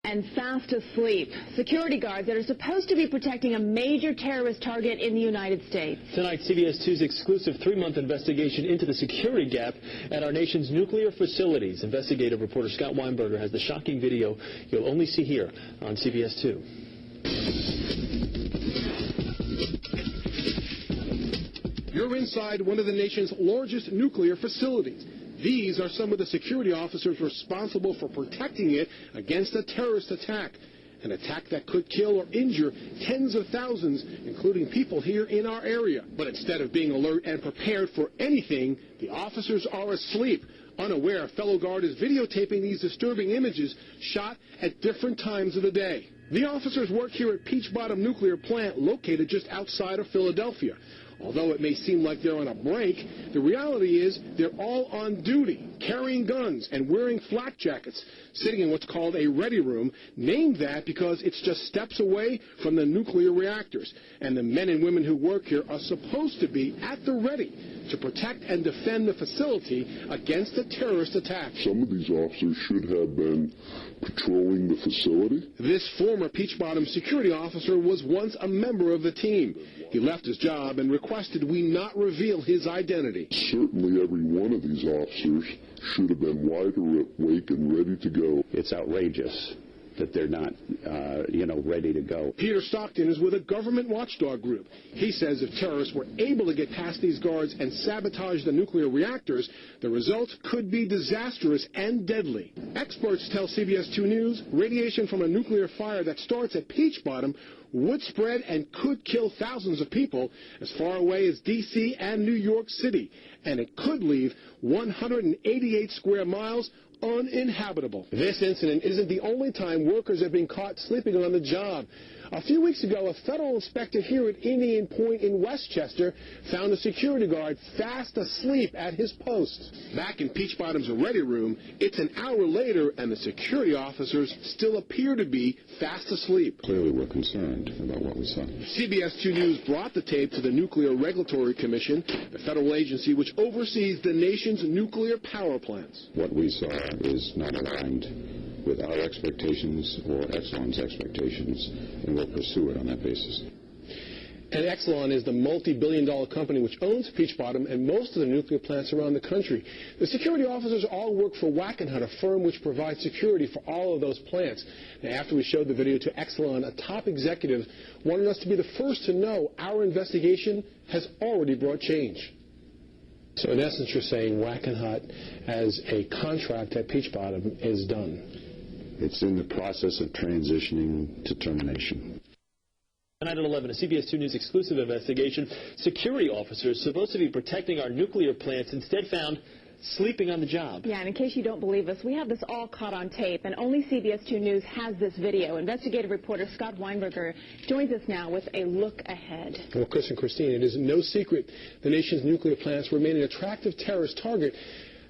and fast asleep. Security guards that are supposed to be protecting a major terrorist target in the United States. Tonight, CBS 2's exclusive 3-month investigation into the security gap at our nation's nuclear facilities. Investigative reporter Scott Weinberger has the shocking video you'll only see here on CBS 2. You're inside one of the nation's largest nuclear facilities. These are some of the security officers responsible for protecting it against a terrorist attack. An attack that could kill or injure tens of thousands, including people here in our area. But instead of being alert and prepared for anything, the officers are asleep. Unaware, a fellow guard is videotaping these disturbing images shot at different times of the day. The officers work here at Peach Bottom Nuclear Plant, located just outside of Philadelphia. Although it may seem like they're on a break, the reality is they're all on duty, carrying guns and wearing flak jackets, sitting in what's called a ready room, named that because it's just steps away from the nuclear reactors. And the men and women who work here are supposed to be at the ready to protect and defend the facility against a terrorist attack. Some of these officers should have been patrolling the facility. This former Peach Bottom security officer was once a member of the team. He left his job and requested we not reveal his identity. Certainly every one of these officers should have been wide awake and ready to go. It's outrageous that they're not, ready to go. Peter Stockton is with a government watchdog group. He says if terrorists were able to get past these guards and sabotage the nuclear reactors, the result could be disastrous and deadly. Experts tell CBS 2 News radiation from a nuclear fire that starts at Peach Bottom would spread and could kill thousands of people as far away as D.C. and New York City. And it could leave 188 square miles uninhabitable. This incident isn't the only time workers have been caught sleeping on the job. A few weeks ago, a federal inspector here at Indian Point in Westchester found a security guard fast asleep at his post. Back in Peach Bottom's ready room, it's an hour later and the security officers still appear to be fast asleep. Clearly we're concerned about what we saw. CBS 2 News brought the tape to the Nuclear Regulatory Commission, the federal agency which oversees the nation's nuclear power plants. What we saw is not aligned with our expectations or Exelon's expectations, and we'll pursue it on that basis. And Exelon is the multi-billion-dollar company which owns Peach Bottom and most of the nuclear plants around the country. The security officers all work for Wackenhut, a firm which provides security for all of those plants. Now, after we showed the video to Exelon, a top executive wanted us to be the first to know our investigation has already brought change. So in essence, you're saying Wackenhut as a contract at Peach Bottom is done. It's in the process of transitioning to termination. Tonight at 11, a CBS 2 News exclusive investigation. Security officers supposed to be protecting our nuclear plants instead found sleeping on the job. Yeah, and in case you don't believe us, we have this all caught on tape, and only CBS 2 News has this video. Investigative reporter Scott Weinberger joins us now with a look ahead. Well, Chris and Christine, it is no secret the nation's nuclear plants remain an attractive terrorist target.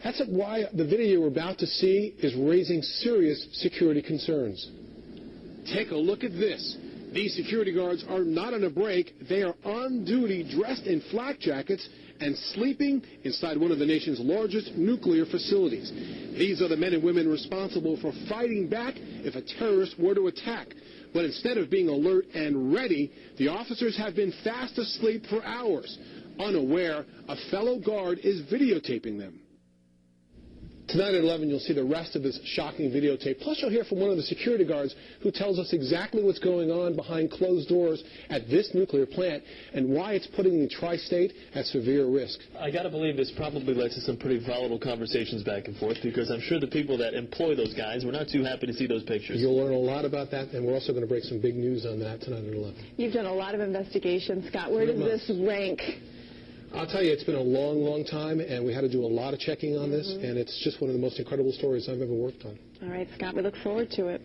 That's why the video we're about to see is raising serious security concerns. Take a look at this. These security guards are not on a break. They are on duty, dressed in flak jackets, and sleeping inside one of the nation's largest nuclear facilities. These are the men and women responsible for fighting back if a terrorist were to attack. But instead of being alert and ready, the officers have been fast asleep for hours. Unaware, a fellow guard is videotaping them. Tonight at 11, you'll see the rest of this shocking videotape. Plus, you'll hear from one of the security guards who tells us exactly what's going on behind closed doors at this nuclear plant and why it's putting the tri-state at severe risk. I got to believe this probably led to some pretty volatile conversations back and forth, because I'm sure the people that employ those guys were not too happy to see those pictures. You'll learn a lot about that, and we're also going to break some big news on that tonight at 11. You've done a lot of investigation, Scott. Where does this rank? I'll tell you, it's been a long, long time, and we had to do a lot of checking on this, and it's just one of the most incredible stories I've ever worked on. All right, Scott, we look forward to it.